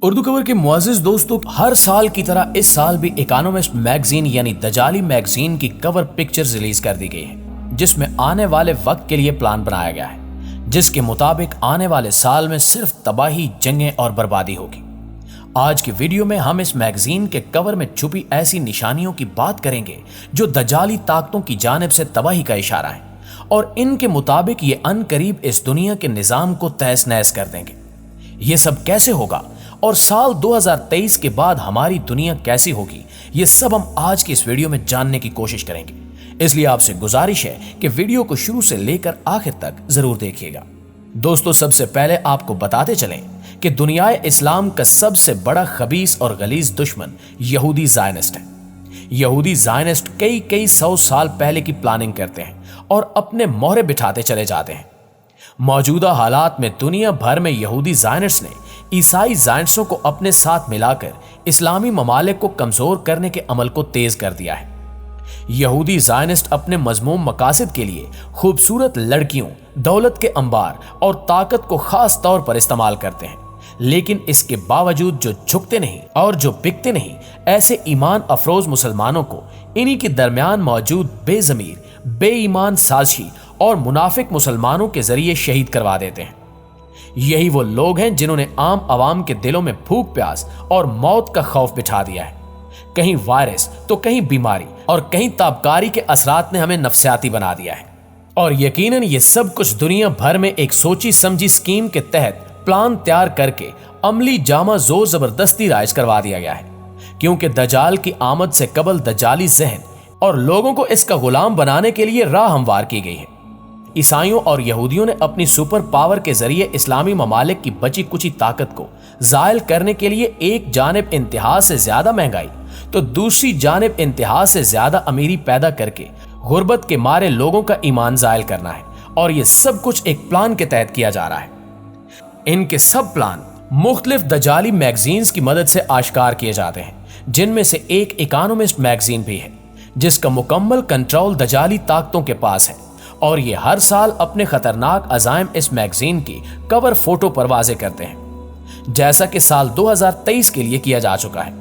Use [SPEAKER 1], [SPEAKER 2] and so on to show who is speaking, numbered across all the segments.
[SPEAKER 1] उर्दू खबर के मुअज़्ज़िज़ दोस्तों, हर साल की तरह इस साल भी इकोनॉमिस्ट मैगजीन यानी दजाली मैगजीन की कवर पिक्चर्स रिलीज कर दी गई है, जिसमें आने वाले वक्त के लिए प्लान बनाया गया है, जिसके मुताबिक आने वाले साल में सिर्फ तबाही, जंगें और बर्बादी होगी। आज की वीडियो में हम इस मैगजीन के कवर में छुपी ऐसी निशानियों की बात करेंगे जो दजाली ताकतों की जानिब से तबाही का इशारा है और इनके मुताबिक ये अनकरीब इस दुनिया के निजाम को तहस नहस कर देंगे। ये सब कैसे होगा और साल 2023 के बाद हमारी दुनिया कैसी होगी, ये सब हम आज की इस वीडियो में जानने की कोशिश करेंगे। इसलिए आपसे गुजारिश है कि वीडियो को शुरू से लेकर आखिर तक जरूर देखिएगा। दोस्तों, सबसे पहले आपको बताते चलें कि दुनियाए इस्लाम का सबसे बड़ा खबीस और गलीज दुश्मन यहूदी ज़ायनिस्ट है। यहूदी ज़ायनिस्ट कई सौ साल पहले की प्लानिंग करते हैं और अपने मोहरे बिठाते चले जाते हैं। मौजूदा हालात में दुनिया भर में यहूदी ज़ायनिस्ट ने ईसाई ज़ायनिस्टों को अपने साथ मिलाकर इस्लामी ममालिक को कमजोर करने के अमल को तेज कर दिया है। यहूदी ज़ायनिस्ट अपने मज़मूम मकासद के लिए खूबसूरत लड़कियों, दौलत के अंबार और ताकत को खास तौर पर इस्तेमाल करते हैं, लेकिन इसके बावजूद जो झुकते नहीं और जो बिकते नहीं, ऐसे ईमान अफरोज मुसलमानों को इन्हीं के दरमियान मौजूद बेज़मीर, बेईमान साज़िशी और मुनाफिक मुसलमानों के जरिए शहीद करवा देते हैं। यही वो लोग हैं जिन्होंने आम आवाम के दिलों में भूख, प्यास और मौत का खौफ बिठा दिया है। कहीं वायरस तो कहीं बीमारी और कहीं ताबकारी के असरात ने हमें नफसियाती बना दिया है। और यकीनन ये सब कुछ दुनिया भर में एक सोची समझी स्कीम के तहत प्लान तैयार करके अमली जामा जोर जबरदस्ती राइज करवा दिया गया है, क्योंकि दजाल की आमद से कबल दजाली जहन और लोगों को इसका गुलाम बनाने के लिए राह हमवार की गई है। ईसाइयों और यहूदियों ने अपनी सुपर पावर के जरिए इस्लामी ममालिक की बची कुची ताकत को जायल करने के लिए एक जानिब इंतहा से ज्यादा महंगाई तो दूसरी जानिब इंतहा से ज्यादा अमीरी पैदा करके गुर्बत के मारे लोगों का ईमान जायल करना है, और ये सब कुछ एक प्लान के तहत किया जा रहा है। इनके सब प्लान मुख्तलिफ दजाली मैगजीन्स की मदद से आश्कार किए जाते हैं, जिनमें से एक इकोनॉमिस्ट मैगजीन भी है, जिसका मुकम्मल कंट्रोल दजाली ताकतों के पास है, और ये हर साल अपने खतरनाक अज़ाइम इस मैगजीन की कवर फोटो पर वाज़े करते हैं, जैसा कि साल 2023 के लिए किया जा चुका है।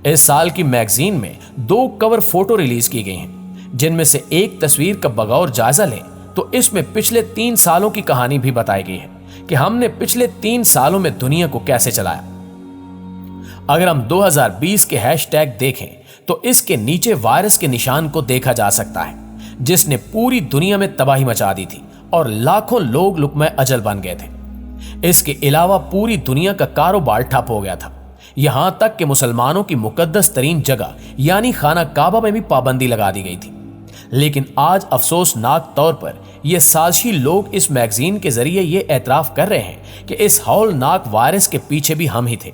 [SPEAKER 1] इस साल की मैगजीन में 2 कवर फोटो रिलीज की गई हैं, जिनमें से एक तस्वीर का बगौर जायजा लें तो इसमें पिछले 3 सालों की कहानी भी बताई गई है कि हमने पिछले 3 सालों में दुनिया को कैसे चलाया। अगर हम 2020 के हैशटैग देखें तो इसके नीचे वायरस के निशान को देखा जा सकता है, जिसने पूरी दुनिया में तबाही मचा दी थी और लाखों लोग लुक़्मा अजल बन गए थे। इसके अलावा पूरी दुनिया का कारोबार ठप हो गया था, यहां तक कि मुसलमानों की मुकद्दस तरीन जगह यानी खाना काबा में भी पाबंदी लगा दी गई थी। लेकिन आज अफसोसनाक तौर पर ये साजिशी लोग इस मैगजीन के जरिए ये एतराफ कर रहे हैं कि इस हौलनाक वायरस के पीछे भी हम ही थे।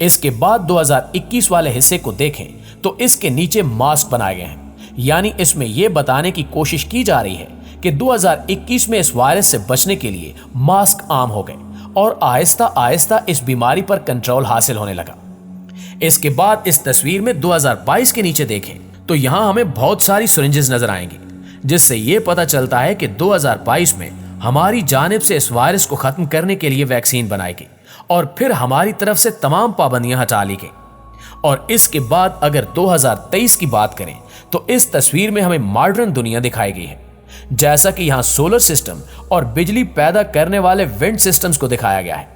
[SPEAKER 1] इसके बाद 2021 वाले हिस्से को देखें तो इसके नीचे मास्क बनाए गए हैं, यानी इसमें यह बताने की कोशिश की जा रही है कि 2021 में इस वायरस से बचने के लिए मास्क आम हो गए और आहिस्ता आहिस्ता इस बीमारी पर कंट्रोल हासिल होने लगा। इसके बाद इस तस्वीर में 2022 के नीचे देखें तो यहां हमें बहुत सारी सिरिंजेस नजर आएंगी, जिससे यह पता चलता है कि 2022 में हमारी जानिब से इस वायरस को खत्म करने के लिए वैक्सीन बनाई गई और फिर हमारी तरफ से तमाम पाबंदियां हटा ली गई। और इसके बाद अगर 2023 की बात करें तो इस तस्वीर में हमें मॉडर्न दुनिया दिखाई गई है, जैसा कि यहां सोलर सिस्टम और बिजली पैदा करने वाले विंड सिस्टम्स को दिखाया गया है,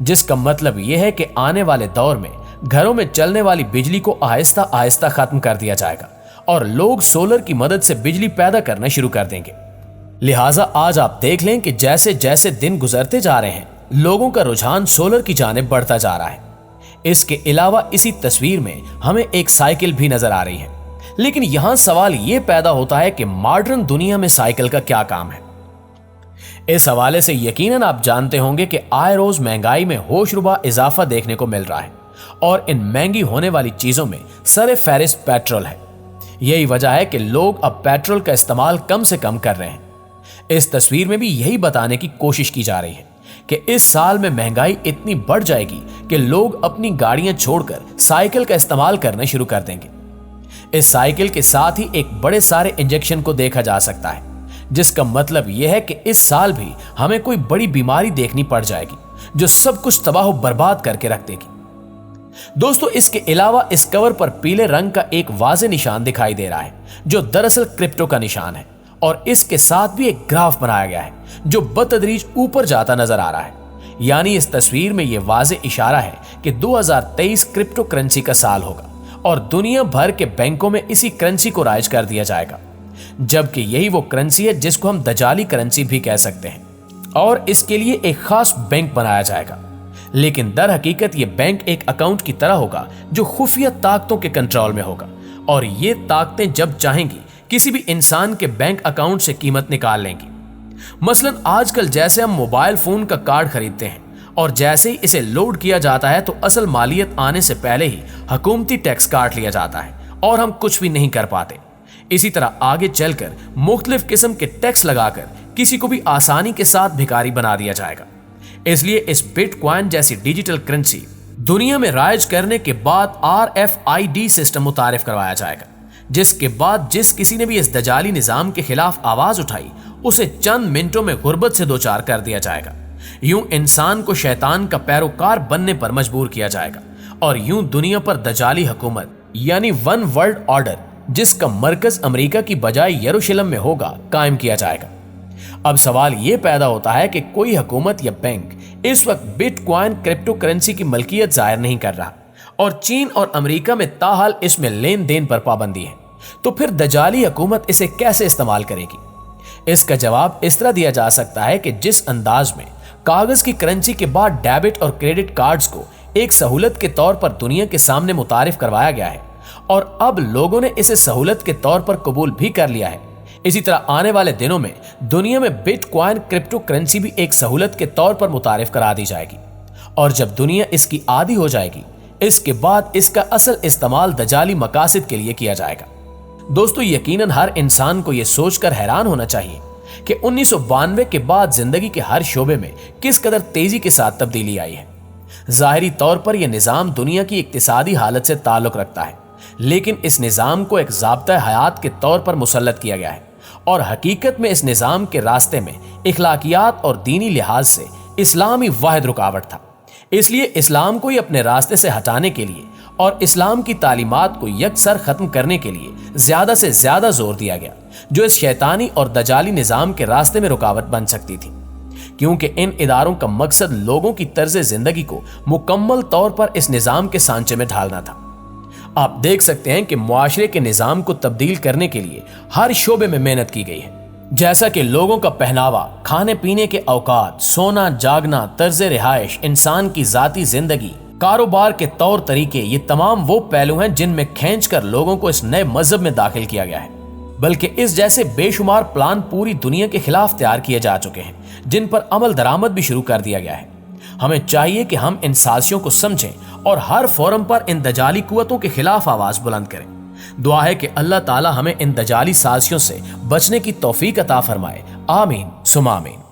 [SPEAKER 1] जिसका मतलब यह है कि आने वाले दौर में घरों में चलने वाली बिजली को आहिस्ता आहिस्ता खत्म कर दिया जाएगा और लोग सोलर की मदद से बिजली पैदा करना शुरू कर देंगे। लिहाजा आज आप देख लें कि जैसे जैसे दिन गुजरते जा रहे हैं, लोगों का रुझान सोलर की जानिब बढ़ता जा रहा है। इसके अलावा इसी तस्वीर में हमें एक साइकिल भी नजर आ रही है, लेकिन यहां सवाल यह पैदा होता है कि मॉडर्न दुनिया में साइकिल का क्या काम है। इस हवाले से यकीनन आप जानते होंगे कि आए रोज महंगाई में होशरुबा इजाफा देखने को मिल रहा है और इन महंगी होने वाली चीजों में सरे फहरिस्त पेट्रोल है। यही वजह है कि लोग अब पेट्रोल का इस्तेमाल कम से कम कर रहे हैं। इस तस्वीर में भी यही बताने की कोशिश की जा रही है कि इस साल में महंगाई इतनी बढ़ जाएगी कि लोग अपनी गाड़ियां छोड़कर साइकिल का इस्तेमाल करना शुरू कर देंगे। इस साइकिल के साथ ही एक बड़े सारे इंजेक्शन को देखा जा सकता है, जिसका मतलब यह है कि इस साल भी हमें कोई बड़ी बीमारी देखनी पड़ जाएगी जो सब कुछ तबाह व बर्बाद करके रख देगी। दोस्तों, इसके अलावा इस कवर पर पीले रंग का एक वाज़ेह निशान दिखाई दे रहा है जो दरअसल क्रिप्टो का निशान है, और इसके साथ भी एक ग्राफ बनाया गया है जो बतदरीज ऊपर जाता नजर आ रहा है। यानी इस तस्वीर में यह वाज़ेह इशारा है कि 2023 क्रिप्टो करेंसी का साल होगा और दुनिया भर के बैंकों में इसी करेंसी को राइज कर दिया जाएगा, जबकि यही वो करेंसी है जिसको हम दजाली करेंसी भी कह सकते हैं, और इसके लिए एक खास बैंक बनाया जाएगा। लेकिन दर हकीकत ये बैंक एक अकाउंट की तरह होगा जो खुफिया ताकतों के कंट्रोल में होगा, और ये ताकतें जब चाहेंगी किसी भी इंसान के बैंक अकाउंट से कीमत निकाल लेंगी। मसलन आजकल जैसे हम मोबाइल फोन का कार्ड खरीदते हैं और जैसे ही इसे लोड किया जाता है तो असल मालियत आने से पहले ही हुकूमती टैक्स काट लिया जाता है और हम कुछ भी नहीं कर पाते। इसी तरह आगे चलकर मुख्तलिफ किस्म के टैक्स लगाकर किसी को भी आसानी के साथ भिखारी बना दिया जाएगा। इसलिए इस बिटकॉइन जैसी डिजिटल करेंसी दुनिया में राइज करने के बाद RFID सिस्टम मुतारिफ करवाया जाएगा, जिसके बाद जिस किसी ने भी इस दजाली निजाम के खिलाफ आवाज उठाई उसे चंद मिनटों में गुर्बत से दो चार कर दिया जाएगा। यूं इंसान को शैतान का पैरोकार बनने पर मजबूर किया जाएगा और यूं दुनिया पर दजाली हुकूमत यानी वन वर्ल्ड ऑर्डर, जिसका मरकज अमेरिका की बजाय यरूशलेम में होगा, कायम किया जाएगा। अब सवाल यह पैदा होता है कि कोई हुकूमत या बैंक इस वक्त बिटकॉइन क्रिप्टो करेंसी की मलकियत जाहिर नहीं कर रहा और चीन और अमेरिका में ताहाल इसमें लेन देन पर पाबंदी है, तो फिर दजाली हुकूमत इसे कैसे इस्तेमाल करेगी? इसका जवाब इस तरह दिया जा सकता है कि जिस अंदाज में कागज की करेंसी के बाद डेबिट और क्रेडिट कार्ड्स को एक सहूलत के तौर पर दुनिया के सामने मुतारिफ करवाया गया है और अब लोगों ने इसे सहूलत के तौर पर कबूल भी कर लिया है, इसी तरह आने वाले दिनों में दुनिया में बिटकॉइन क्रिप्टो करेंसी भी एक सहूलत के तौर पर मुतारिफ करा दी जाएगी, और जब दुनिया इसकी आदी हो जाएगी इसके बाद इसका असल इस्तेमाल दजाली मकासद के लिए किया जाएगा। दोस्तों, यकीनन हर इंसान को यह सोचकर हैरान होना चाहिए कि 1992 के बाद जिंदगी के हर शोबे में किस कदर तेजी के साथ तब्दीली आई है। जाहिरी तौर पर यह निजाम दुनिया की इक्तिसादी हालत से ताल्लुक रखता है, लेकिन इस निजाम को एक ज़ाब्ता हयात के तौर पर मुसल्लत किया गया है और हकीकत में इस निजाम के रास्ते में इखलाकियात और दीनी लिहाज से इस्लाम ही वाहिद रुकावट था। इसलिए इस्लाम को ही अपने रास्ते से हटाने के लिए और इस्लाम की तालीमात को यकसर खत्म करने के लिए ज्यादा से ज्यादा जोर दिया गया, जो इस शैतानी और दजाली निजाम के रास्ते में रुकावट बन सकती थी, क्योंकि इन इदारों का मकसद लोगों की तर्ज जिंदगी को मुकम्मल तौर पर इस निजाम के सांचे में ढालना था। आप देख सकते हैं कि मुआशरे के निजाम को तब्दील करने के लिए हर शोबे में मेहनत की गई है, जैसा कि लोगों का पहनावा, खाने पीने के औकात, सोना जागना, तर्ज रिहाइश, इंसान की जाती जिंदगी, कारोबार के तौर तरीके, ये तमाम वो पहलू हैं जिनमें खींचकर लोगों को इस नए मजहब में दाखिल किया गया है। बल्कि इस जैसे बेशुमार प्लान पूरी दुनिया के खिलाफ तैयार किए जा चुके हैं, जिन पर अमल दरामद भी शुरू कर दिया गया है। हमें चाहिए कि हम इन साजिशों को समझें और हर फोरम पर इन दजाली कुव्वतों के खिलाफ आवाज बुलंद करें। दुआ है कि अल्लाह ताला हमें इन दजाली साजिशों से बचने की तौफीक अता फरमाए। आमीन सुमा आमीन।